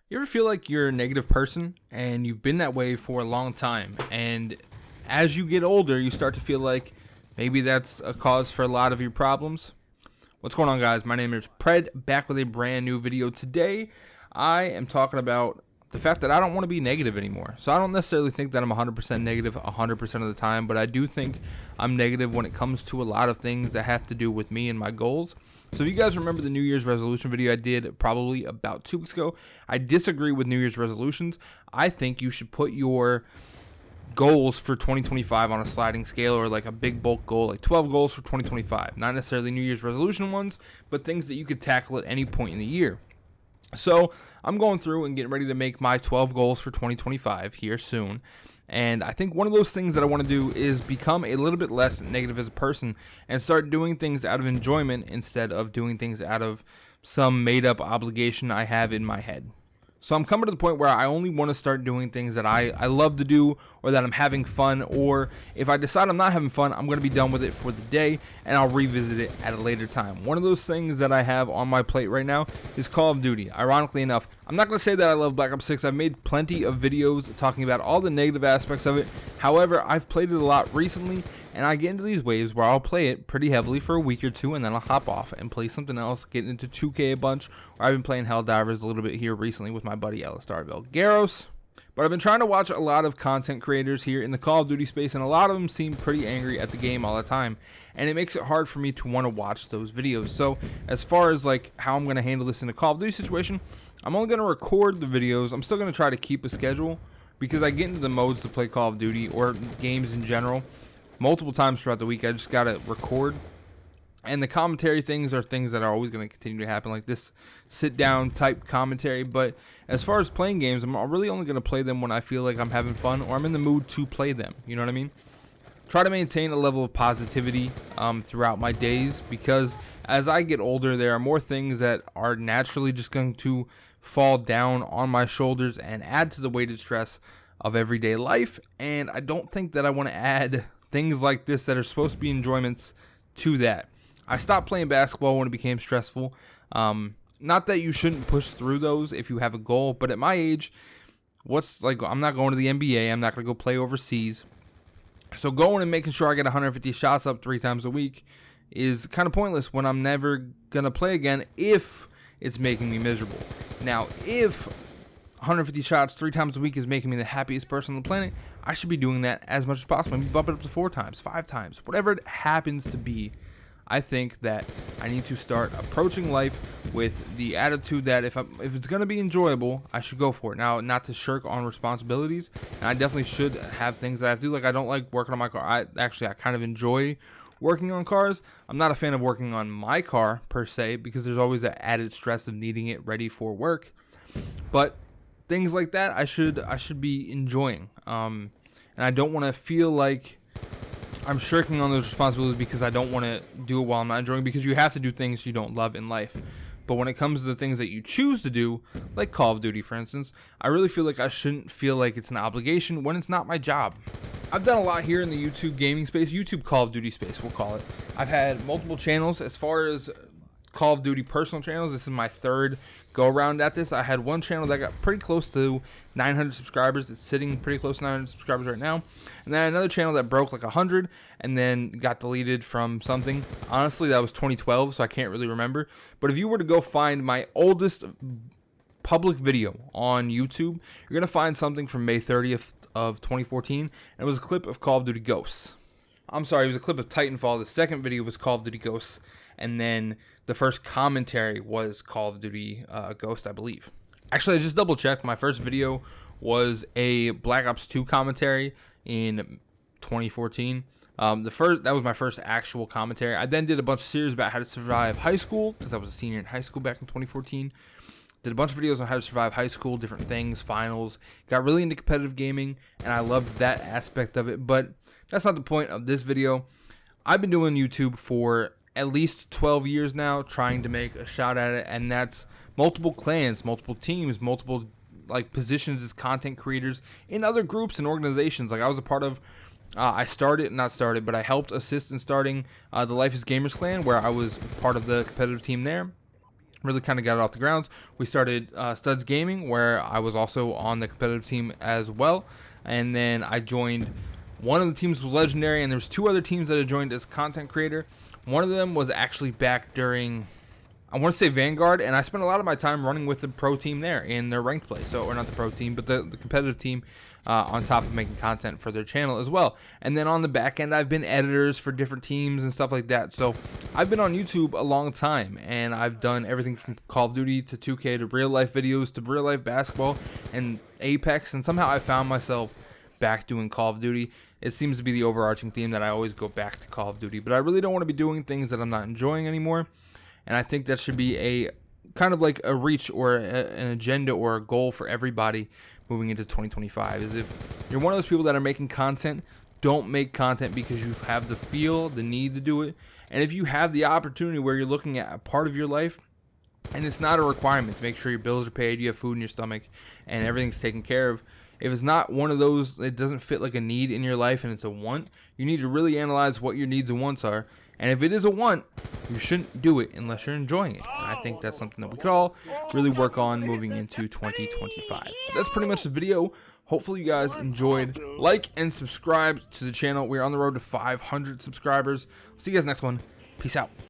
You ever feel like you're a negative person and you've been that way for a long time, and as you get older, you start to feel like maybe that's a cause for a lot of your problems? What's going on, guys? My name is Pred, back with a brand new video. Today, I am talking about the fact that I don't want to be negative anymore. So I don't necessarily think that I'm 100% negative 100% of the time, but I do think I'm negative when it comes to a lot of things that have to do with me and my goals. So if you guys remember the New Year's resolution video I did probably about 2 weeks ago, I disagree with New Year's resolutions. I think you should put your goals for 2025 on a sliding scale, or like a big bulk goal, like 12 goals for 2025. Not necessarily New Year's resolution ones, but things that you could tackle at any point in the year. So I'm going through and getting ready to make my 12 goals for 2025 here soon. And I think one of those things that I want to do is become a little bit less negative as a person and start doing things out of enjoyment instead of doing things out of some made up obligation I have in my head. So I'm coming to the point where I only want to start doing things that I love to do, or that I'm having fun, or if I decide I'm not having fun, I'm going to be done with it for the day and I'll revisit it at a later time. One of those things that I have on my plate right now is Call of Duty. Ironically enough, I'm not going to say that I love Black Ops 6. I've made plenty of videos talking about all the negative aspects of it. However, I've played it a lot recently, and I get into these waves where I'll play it pretty heavily for a week or two, and then I'll hop off and play something else, get into 2K a bunch, or I've been playing Helldivers a little bit here recently with my buddy Alistar Belgaros. But I've been trying to watch a lot of content creators here in the Call of Duty space, and a lot of them seem pretty angry at the game all the time, and it makes it hard for me to want to watch those videos. So as far as like how I'm going to handle this in a Call of Duty situation, I'm only going to record the videos. I'm still going to try to keep a schedule, because I get into the modes to play Call of Duty or games in general multiple times throughout the week. I just gotta record, and the commentary things are things that are always going to continue to happen, like this sit down type commentary. But as far as playing games, I'm really only going to play them when I feel like I'm having fun or I'm in the mood to play them, you know what I mean? Try to maintain a level of positivity throughout my days, because as I get older, there are more things that are naturally just going to fall down on my shoulders and add to the weighted stress of everyday life, and I don't think that I want to add things like this that are supposed to be enjoyments to that. I stopped playing basketball when it became stressful. Not that you shouldn't push through those if you have a goal, but at my age, I'm not going to the NBA. I'm not going to go play overseas. So going and making sure I get 150 shots up 3 times a week is kind of pointless when I'm never going to play again if it's making me miserable. Now, if 150 shots 3 times a week is making me the happiest person on the planet, I should be doing that as much as possible. Maybe bump it up to 4 times, 5 times, whatever it happens to be. I think that I need to start approaching life with the attitude that if it's going to be enjoyable, I should go for it. Now, not to shirk on responsibilities, and I definitely should have things that I have to do. Like, I don't like working on my car. I kind of enjoy working on cars. I'm not a fan of working on my car per se, because there's always that added stress of needing it ready for work. But things like that, I should be enjoying. And I don't want to feel like I'm shirking on those responsibilities because I don't want to do it while I'm not enjoying, because you have to do things you don't love in life. But when it comes to the things that you choose to do, like Call of Duty, for instance, I really feel like I shouldn't feel like it's an obligation when it's not my job. I've done a lot here in the YouTube gaming space, YouTube Call of Duty space, we'll call it. I've had multiple channels. As far as Call of Duty personal channels, this is my 3rd go around at this. I had one channel that got pretty close to 900 subscribers. It's sitting pretty close to 900 subscribers right now. And then another channel that broke like 100 and then got deleted from something. Honestly, that was 2012, so I can't really remember. But if you were to go find my oldest public video on YouTube, you're going to find something from May 30th of 2014. And it was a clip of Call of Duty Ghosts. I'm sorry, it was a clip of Titanfall. The second video was Call of Duty Ghosts. And then the first commentary was Call of Duty Ghost, I believe. Actually, I just double checked. My first video was a Black Ops 2 commentary in 2014. That was my first actual commentary. I then did a bunch of series about how to survive high school, because I was a senior in high school back in 2014. Did a bunch of videos on how to survive high school, different things, finals. Got really into competitive gaming, and I loved that aspect of it. But that's not the point of this video. I've been doing YouTube for at least 12 years now, trying to make a shot at it, and that's multiple clans, multiple teams, multiple like positions as content creators in other groups and organizations. Like I was a part of I helped assist in starting the Life is Gamers clan, where I was part of the competitive team there. really kind of got it off the grounds. We started Studs Gaming, where I was also on the competitive team as well, and then I joined. One of the teams was Legendary, and there's 2 other teams that I joined as content creator. One of them was actually back during, I want to say, Vanguard, and I spent a lot of my time running with the pro team there in their ranked play. So, or not the pro team, but the competitive team, on top of making content for their channel as well. And then on the back end, I've been editors for different teams and stuff like that. So I've been on YouTube a long time, and I've done everything from Call of Duty to 2K to real life videos to real life basketball and Apex, and somehow I found myself back doing Call of Duty. It seems to be the overarching theme that I always go back to Call of Duty, but I really don't want to be doing things that I'm not enjoying anymore. And I think that should be a kind of like a reach or an agenda or a goal for everybody moving into 2025, is if you're one of those people that are making content, don't make content because you have the feel, the need to do it. And if you have the opportunity where you're looking at a part of your life and it's not a requirement to make sure your bills are paid, you have food in your stomach, and everything's taken care of, if it's not one of those, it doesn't fit like a need in your life and it's a want, you need to really analyze what your needs and wants are. And if it is a want, you shouldn't do it unless you're enjoying it. And I think that's something that we could all really work on moving into 2025. That's pretty much the video. Hopefully you guys enjoyed. Like and subscribe to the channel. We're on the road to 500 subscribers. See you guys next one. Peace out.